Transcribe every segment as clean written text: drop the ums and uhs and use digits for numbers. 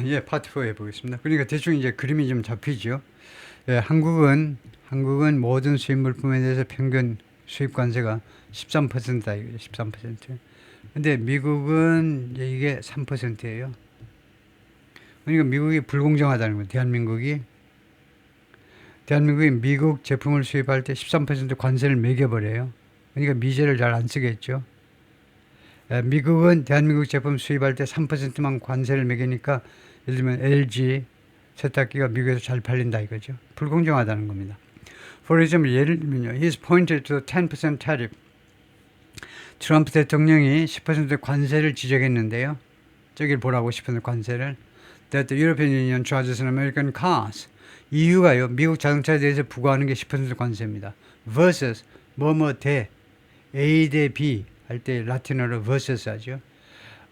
예, 파트 4 해보겠습니다. 그러니까 대충 이제 그림이 좀 잡히죠. 예, 한국은 모든 수입 물품에 대해서 평균 수입 관세가 13%다 이거죠. 13%. 근데 미국은 이제 이게 3%예요. 그러니까 미국이 불공정하다는 거예요. 대한민국이 미국 제품을 수입할 때 13% 관세를 매겨버려요. 그러니까 미제를 잘 안 쓰겠죠. 예, 미국은 대한민국 제품 수입할 때 3%만 관세를 매기니까 예를 들면 LG 세탁기가 미국에서 잘 팔린다 이거죠. 불공정하다는 겁니다. For example, 예를 들면요. He's pointed to 10% tariff. 트럼프 대통령이 10% 관세를 지적했는데요. 저길 보라고 10% 관세를. That the European Union charges on American cars. EU가요. 미국 자동차에 대해서 부과하는 게 10% 관세입니다. versus 뭐뭐 대 A 대 B 할 때 라틴어로 versus 하죠.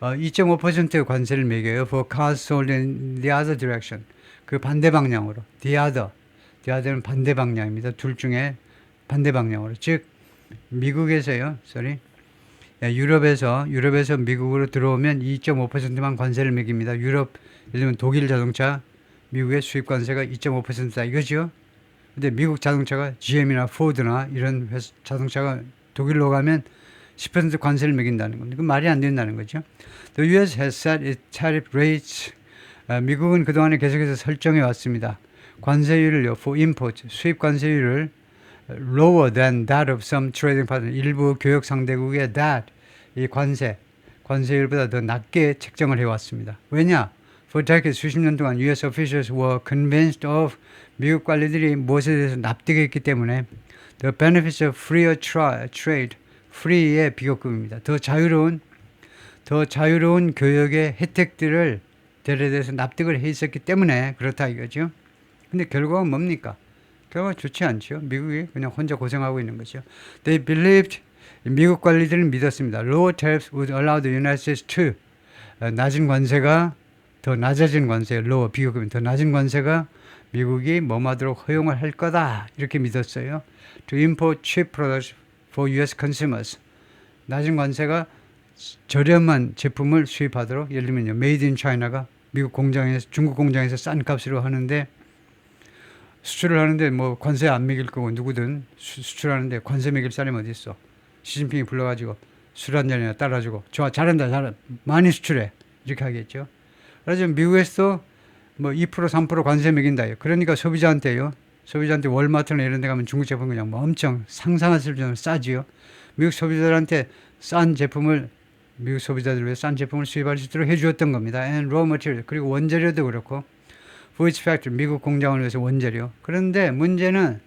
2.5% 관세를 매겨요. For cars sold in the other direction. 그 반대 방향으로. The other는 반대 방향입니다. 둘 중에 반대 방향으로. 즉 미국에서요. 유럽에서 미국으로 들어오면 2.5%만 관세를 매깁니다. 유럽 예를 들면 독일 자동차 미국의 수입 관세가 2.5%다 이거죠. 근데 미국 자동차가 GM이나 포드나 이런 자동차가 독일로 가면 10% 관세를 매긴다는 겁니다. 그 말이 안 된다는 거죠. The U.S. has set its tariff rates. 미국은 그동안에 계속해서 설정해 왔습니다. 관세율을요, for import, 수입 관세율을 lower than that of some trading partner, 일부 교역 상대국의 that, 이 관세율보다 더 낮게 책정을 해왔습니다. 왜냐? For decades, 수십 년 동안 U.S. officials were convinced of 미국 관리들이 무엇에 대해서 납득했기 때문에 the benefits of freer trade, free의 비교급입니다. 더 자유로운 교역의 혜택들을 대해서 납득을 해 있었기 때문에 그렇다 이거죠. 근데 결과가 뭡니까? 결과가 좋지 않죠. 미국이 그냥 혼자 고생하고 있는 거죠. They believed, 미국 관리들은 믿었습니다. Lower tariffs would allow the United States to, 낮은 관세가 더 낮아진 관세, lower 비교급이 더 낮은 관세가 미국이 뭐하도록 허용을 할 거다 이렇게 믿었어요. To import cheap products for U.S. consumers. 낮은 관세가 저렴한 제품을 수입하도록 예를 들면요. Made in China가 미국 공장에서 중국 공장에서 싼 값으로 하는데 수출을 하는데 뭐 관세 안 매길 거고 누구든 수출하는데 관세 매길 사람이 어디 있어? 시진핑이 불러가지고 술 한 잔이나 따라주고 좋아 잘한다 많이 수출해 이렇게 하겠죠. 그래서 미국에서도 뭐 2% 3% 관세 매긴다. 그러니까 소비자한테 월마트나 이런 데 가면 중국 제품 그냥 뭐 엄청 상상할 수 없는 싸지요. 미국 소비자들한테 미국 소비자들 위해 싼 제품을 수입할 수 있도록 해주었던 겁니다. And raw material, 그리고 원재료도 그렇고 for each factory, 미국 공장을 위해서 원재료. 그런데 문제는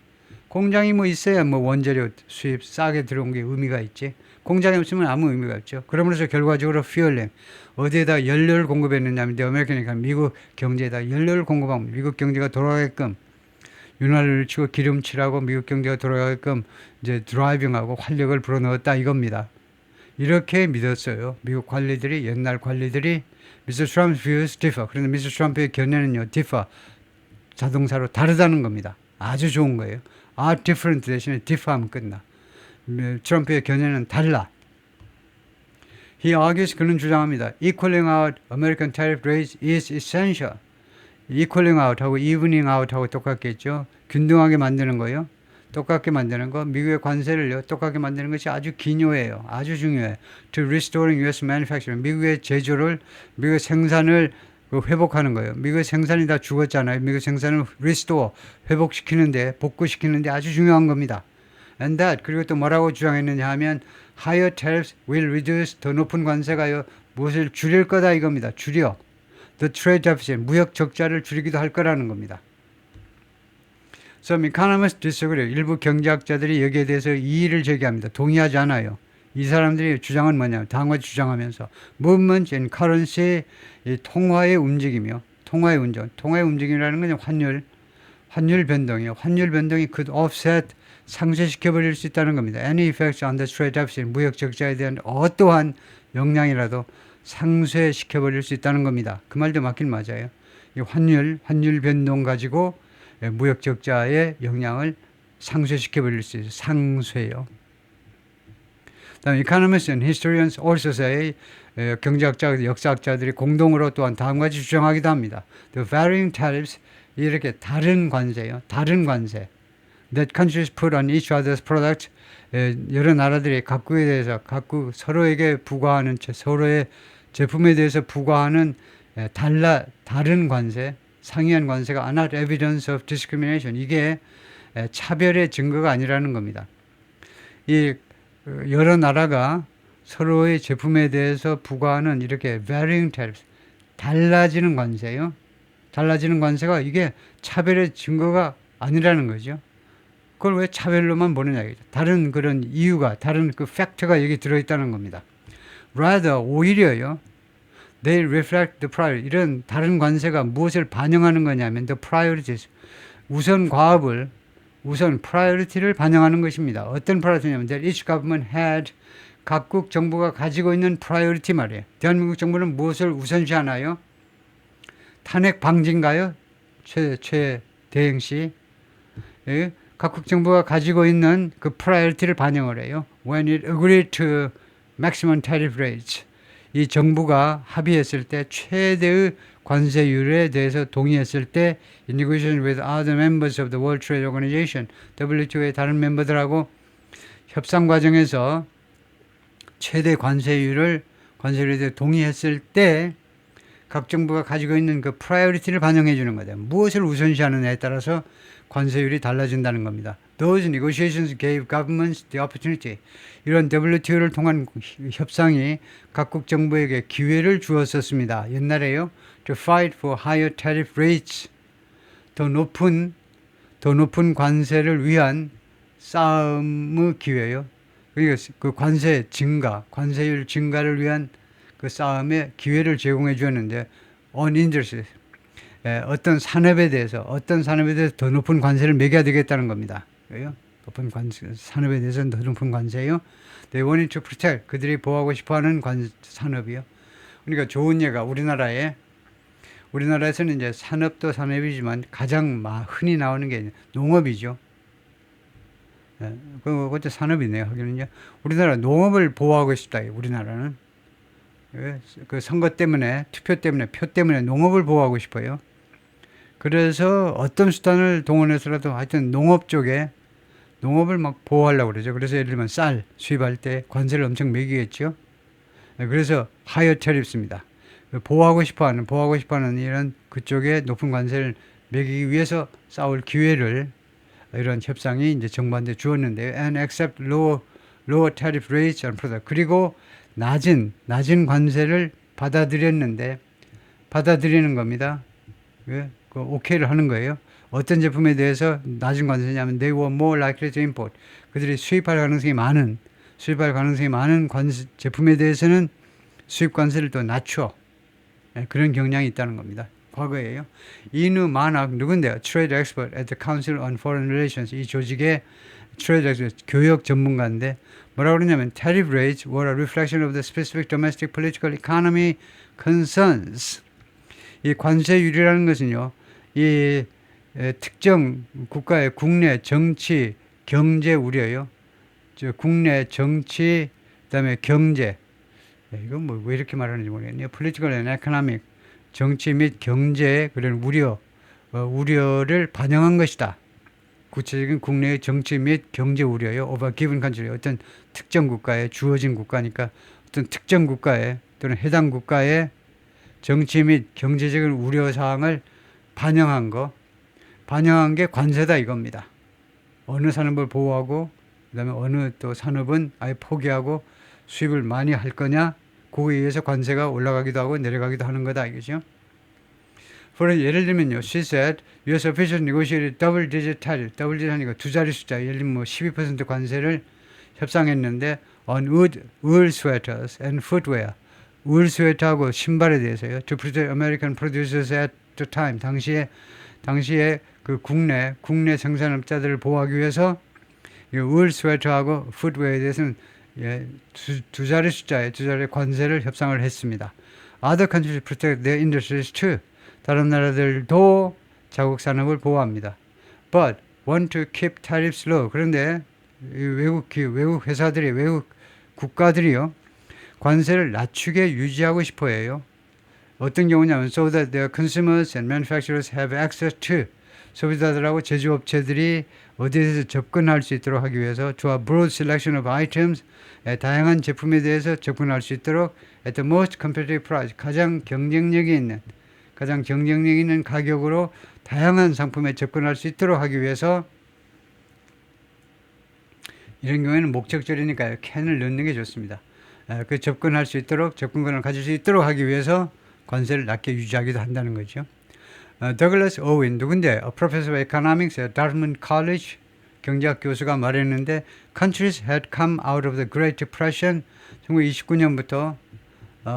공장이 뭐 있어야 뭐 원재료 수입 싸게 들어온 게 의미가 있지. 공장이 없으면 아무 의미가 없죠. 그러면서 결과적으로 fueling, 어디에다 연료를 공급했느냐면 아메리카니까 미국 경제에다 연료를 공급하면 미국 경제가 돌아가게끔 윤활유를 치고 기름칠하고 미국 경제가 돌아가게끔 이제 드라이빙하고 활력을 불어넣었다 이겁니다. 이렇게 믿었어요. 미국 관리들이, 옛날 관리들이. Mr. Trump's views differ. 그런데 미스터 트럼프의 견해는요, differ. 자동사로 다르다는 겁니다. 아주 좋은 거예요. are different 대신에 differ 하면 끝나. 트럼프의 견해는 달라. He argues, 그는 주장합니다. Equaling out American tariff rates is essential. Equaling out하고 evening out하고 똑같겠죠. 균등하게 만드는 거요. 똑같게 만드는 거, 미국의 관세를요, 똑같게 만드는 것이 아주 기요해요. 아주 중요해요. To restoring U.S. manufacturing, 미국의 제조를, 미국의 생산을 회복하는 거예요. 미국의 생산이 다 죽었잖아요. 미국의 생산을 restore, 회복시키는데, 복구시키는데 아주 중요한 겁니다. And that, 그리고 또 뭐라고 주장했느냐 하면, higher tariffs will reduce, 더 높은 관세가요, 무엇을 줄일 거다 이겁니다. 줄여. The trade deficit, 무역 적자를 줄이기도 할 거라는 겁니다. Some economists disagree. 일부 경제학자들이 여기에 대해서 이의를 제기합니다. 동의하지 않아요. 이 사람들이 주장은 뭐냐면 다음과 같이 주장하면서 movement in currency, 이 통화의 움직임이요. 통화의 움직임이라는 건 환율 변동이요. 환율 변동이 could offset, 상쇄시켜버릴 수 있다는 겁니다. Any effects on the trade deficit, 무역 적자에 대한 어떠한 영향이라도 상쇄시켜버릴 수 있다는 겁니다. 그 말도 맞긴 맞아요. 이 환율 변동 가지고 무역 적자의 영향을 상쇄시켜버릴 수 있어요. 상쇄요. 다음 economists and historians also say 경제학자, 역사학자들이 공동으로 또한 다음 같이 주장하기도 합니다. The varying tariffs, 이렇게 다른 관세요. 다른 관세. That countries put on each other's products, 여러 나라들이 각국에 대해서 각국 서로에게 부과하는 서로의 제품에 대해서 부과하는 다른 관세, 상이한 관세가 are not evidence of discrimination. 이게 차별의 증거가 아니라는 겁니다. 이 여러 나라가 서로의 제품에 대해서 부과하는 이렇게 varying tariffs, 달라지는 관세요. 달라지는 관세가 이게 차별의 증거가 아니라는 거죠. 그걸 왜 차별로만 보느냐 이거죠. 다른 그런 이유가, 다른 그 팩트가 여기 들어있다는 겁니다. Rather, 오히려요. They reflect the priority. 이런 다른 관세가 무엇을 반영하는 거냐면 the priorities. 우선 과업을, 우선 priority를 반영하는 것입니다. 어떤 priority냐면 that each government had, 각국 정부가 가지고 있는 priority 말이에요. 대한민국 정부는 무엇을 우선시하나요? 탄핵 방지인가요? 최대행 씨. 예? 각국 정부가 가지고 있는 그 priority를 반영을 해요. When it agreed to maximum tariff rates. 이 정부가 합의했을 때 최대의 관세율에 대해서 동의했을 때 in negotiation with other members of the World Trade Organization, WTO의 다른 멤버들하고 협상 과정에서 최대 관세율에 대해서 동의했을 때 각 정부가 가지고 있는 그 프라이어리티를 반영해 주는 거죠. 무엇을 우선시하느냐에 따라서 관세율이 달라진다는 겁니다. Those negotiations gave governments the opportunity. 이런 WTO를 통한 협상이 각국 정부에게 기회를 주었었습니다. 옛날에요. To fight for higher tariff rates. 더 높은 관세를 위한 싸움의 기회요. 그러니까 그 관세 증가, 관세율 증가를 위한 그 싸움에 기회를 제공해 주었는데 on industries. 어떤 산업에 대해서 더 높은 관세를 매겨야 되겠다는 겁니다. 그래요? 높은 산업에 대해서는 더 높은 관세요. They wanted to protect. 그들이 보호하고 싶어하는 산업이요. 그러니까 좋은 예가 우리나라에서는 이제 산업도 산업이지만 가장 흔히 나오는 게 농업이죠. 그것도 산업이네요. 하기는요. 우리나라 농업을 보호하고 싶다. 우리나라는 그 선거 때문에, 투표 때문에, 표 때문에 농업을 보호하고 싶어요. 그래서 어떤 수단을 동원해서라도 하여튼 농업 쪽에 농업을 막 보호하려고 그러죠. 그래서 예를 들면 쌀 수입할 때 관세를 엄청 매기겠죠. 그래서 하이어 테리프스입니다. 보호하고 싶어하는 이런 그쪽에 높은 관세를 매기기 위해서 싸울 기회를 이런 협상이 이제 정부한테 주었는데요. And accept lower tariff rates on product. 그리고 낮은 관세를 받아들이는 겁니다. 그 오케이를 하는 거예요. 어떤 제품에 대해서 낮은 관세냐면 they were more likely to import. 그들이 수입할 가능성이 많은 제품에 대해서는 수입 관세를 또 낮춰. 그런 경향이 있다는 겁니다. 과거에요. 이누 마낙 누군데요? Trade expert at the Council on Foreign Relations. 이 조직의 트레이드 expert, 교역 전문가인데 뭐라고 그러냐면 tariff rates were a reflection of the specific domestic political economy concerns. 이 관세율이라는 것은요. 이 특정 국가의 국내 정치, 경제 우려요. 국내 정치, 그다음에 경제. 이건 뭐 왜 이렇게 말하는지 모르겠네요. Political and economic, 정치 및 경제 그런 우려를 반영한 것이다. 구체적인 국내의 정치 및 경제 우려요. Of a given country, 어떤 특정 국가에 주어진 국가니까 어떤 특정 국가에 또는 해당 국가의 정치 및 경제적인 우려 사항을 반영한 게 관세다 이겁니다. 어느 산업을 보호하고 그다음에 어느 또 산업은 아예 포기하고 수입을 많이 할 거냐, 그거에 의해서 관세가 올라가기도 하고 내려가기도 하는 거다 이거죠. 예를 들면요, she said U.S. officials negotiated double-digit tariff. double-digit 하니까 두 자리 숫자, 예를 들면 뭐 12% 관세를 협상했는데 on wool sweaters and footwear. 울 스웨터하고 신발에 대해서요. To protect American producers at the time. 당시에 그 국내 생산업자들을 보호하기 위해서 울 스웨터하고 풋웨어에 대해서는 두 자리 숫자에 두 자리 관세를 협상을 했습니다. Other countries protect their industries too. 다른 나라들도 자국 산업을 보호합니다. But want to keep tariffs low. 그런데 외국 회사들이, 외국 국가들이요. 관세를 낮추게 유지하고 싶어 해요. 어떤 경우냐면 so that the consumers and manufacturers have access to 소비자들하고 제조업체들이 어디에서 접근할 수 있도록 하기 위해서 to a broad selection of items 다양한 제품에 대해서 접근할 수 있도록 at the most competitive price 가장 경쟁력 있는 가격으로 다양한 상품에 접근할 수 있도록 하기 위해서 이런 경우에는 목적절이니까요. 캔을 넣는 게 좋습니다. 그 접근할 수 있도록 접근권을 가질 수 있도록 하기 위해서 관세를 낮게 유지하기도 한다는 거죠. 더글라스 오웬 누군데? A professor of economics at Dartmouth College 경제학 교수가 말했는데 countries had come out of the Great Depression 1929년부터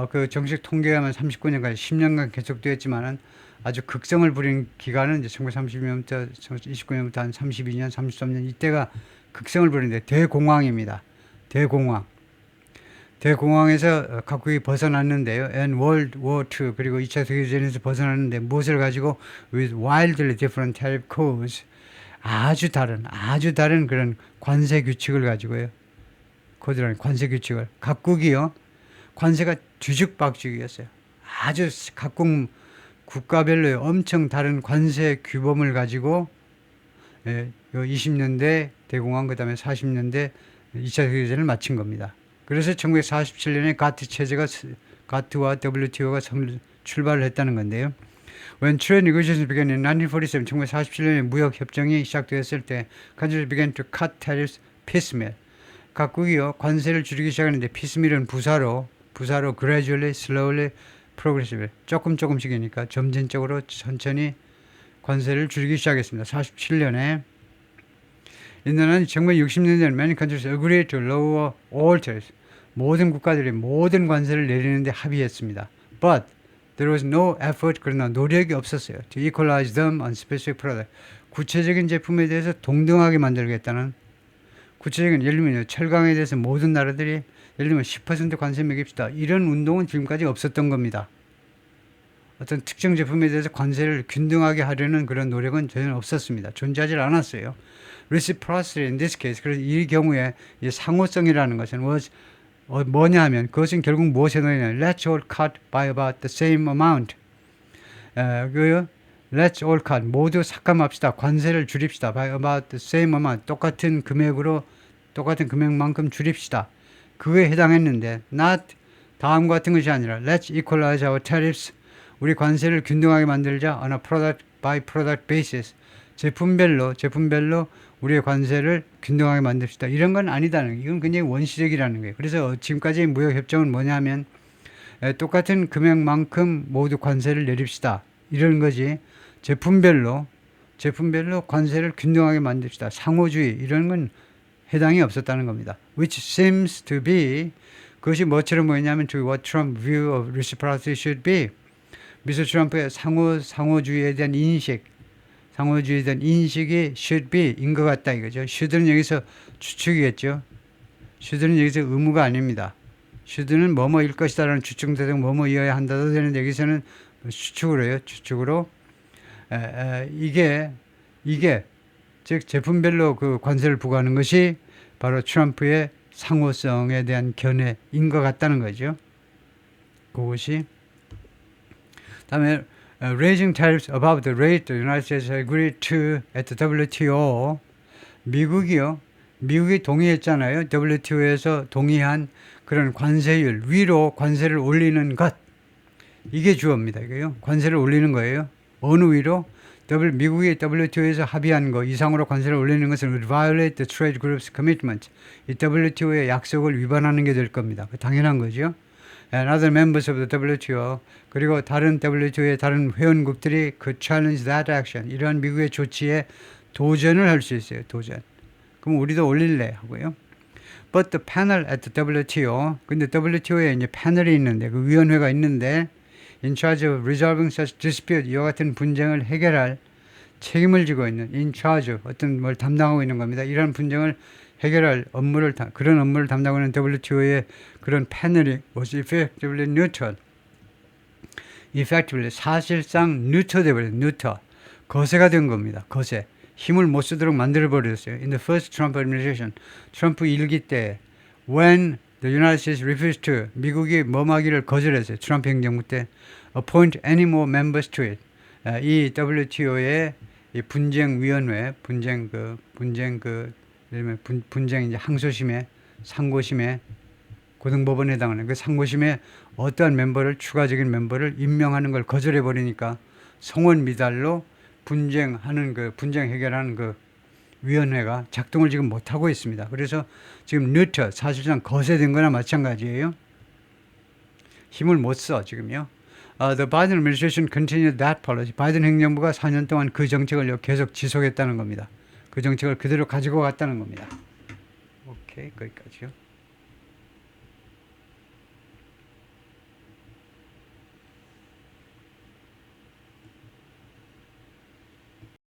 그 정식 통계하면 39년까지 10년간 계속되었지만은 아주 극성을 부린 기간은 이제 1930년부터 29년부터 한 32년, 33년 이때가 극성을 부리는데 대공황입니다. 대공황에서 각국이 벗어났는데요. And World War II 그리고 2차 세계대전에서 벗어났는데 무엇을 가지고 with wildly different tariff codes 아주 다른 그런 관세 규칙을 가지고요. 코드라는 관세 규칙을 각국이요. 관세가 뒤죽박죽이었어요. 아주 각국 국가별로 엄청 다른 관세 규범을 가지고 20년대 대공황 그다음에 40년대 2차 세계대전을 마친 겁니다. 그래서 1947년에 가트와 WTO가 출발을 했다는 건데요. When trade negotiations began in 1947, 1947년에 무역 협정이 시작되었을 때 countries began to cut tariffs piecemeal. 각국이요 관세를 줄이기 시작하는데 piecemeal은 부사로 gradually, slowly, progressively 조금씩이니까 점진적으로 천천히 관세를 줄이기 시작했습니다. 47년에 인도는 1960년대에는 many countries agreed to lower all tariffs. 모든 국가들이 모든 관세를 내리는데 합의했습니다. But there was no effort, 그러나 노력이 없었어요. To equalize them on specific product. 구체적인 제품에 대해서 동등하게 만들겠다는 구체적인 예를 들면 철강에 대해서 모든 나라들이 예를 들면 10% 관세 매깁시다. 이런 운동은 지금까지 없었던 겁니다. 어떤 특정 제품에 대해서 관세를 균등하게 하려는 그런 노력은 전혀 없었습니다. 존재하지 않았어요. Reciprocity in this case. 그래서 이 경우에 이 상호성이라는 것은 뭐냐 하면 그것은 결국 무엇에 놓이냐. Let's all cut by about the same amount. Let's all cut. 모두 삭감합시다. 관세를 줄입시다. By about the same amount. 똑같은 금액만큼 줄입시다. 그거에 해당했는데 not 다음과 같은 것이 아니라 Let's equalize our tariffs. 우리 관세를 균등하게 만들자 on a product by product basis. 제품별로 우리의 관세를 균등하게 만듭시다. 이런 건 아니다는 거예요. 이건 굉장히 원시적이라는 거예요. 그래서 지금까지의 무역협정은 뭐냐면 똑같은 금액만큼 모두 관세를 내립시다. 이런 거지. 제품별로 관세를 균등하게 만듭시다. 상호주의 이런 건 해당이 없었다는 겁니다. Which seems to be 그것이 뭐처럼 보이냐면 to what Trump view of reciprocity should be. 미스터 트럼프의 상호주의에 대한 인식이 should be 인 것 같다 이거죠. should는 여기서 추측이겠죠. should는 여기서 의무가 아닙니다. should는 뭐뭐일 것이다라는 추측되고 뭐뭐이어야 한다도 되는데 여기서는 추측으로 해요. 추측으로 이게 즉 제품별로 그 관세를 부과하는 것이 바로 트럼프의 상호성에 대한 견해인 것 같다는 거죠. 그것이 다음에 raising tariffs above the rate the United States agreed to at the WTO. 미국이 동의했잖아요. WTO에서 동의한 그런 관세율 위로 관세를 올리는 것. 이게 주어입니다. 이거요. 관세를 올리는 거예요. 어느 위로? 미국이 WTO에서 합의한 거 이상으로 관세를 올리는 것은 would violate the trade group's commitment. 이 WTO의 약속을 위반하는 게 될 겁니다. 당연한 거죠. And other members of the WTO 그리고 다른 WTO의 다른 회원국들이 그 challenge that action 이러한 미국의 조치에 도전을 할 수 있어요. 도전. 그럼 우리도 올릴래 하고요. But the panel at the WTO 근데 WTO에 이제 패널이 있는데 그 위원회가 있는데 in charge of resolving such dispute 이와 같은 분쟁을 해결할 책임을 지고 있는 in charge of 어떤 뭘 담당하고 있는 겁니다. 이런 분쟁을 해결할 그런 업무를 담당하고 있는 WTO의 그런 패널이 was effectively neutral. effectively 사실상 뉴터 거세가 된 겁니다. 거세. 힘을 못 쓰도록 만들어 버렸어요. In the first Trump administration, 트럼프 일기 때 when The United States refused to 미국이 뭐하기를 거절했어요. 트럼프 행정부 때 appoint any more members to it. 이 WTO의 이 분쟁위원회, 분쟁 이제 항소심에 상고심에 고등법원에 해당하는 그 상고심에 어떠한 멤버를 추가적인 멤버를 임명하는 걸 거절해 버리니까 성원 미달로 분쟁 해결하는 그 위원회가 작동을 지금 못 하고 있습니다. 그래서 지금 뉴터 사실상 거세된 거나 마찬가지예요. 힘을 못 써 지금요. The Biden administration continued that policy. 바이든 행정부가 4년 동안 그 정책을 계속 지속했다는 겁니다. 그 정책을 그대로 가지고 갔다는 겁니다. 오케이, 거기까지요.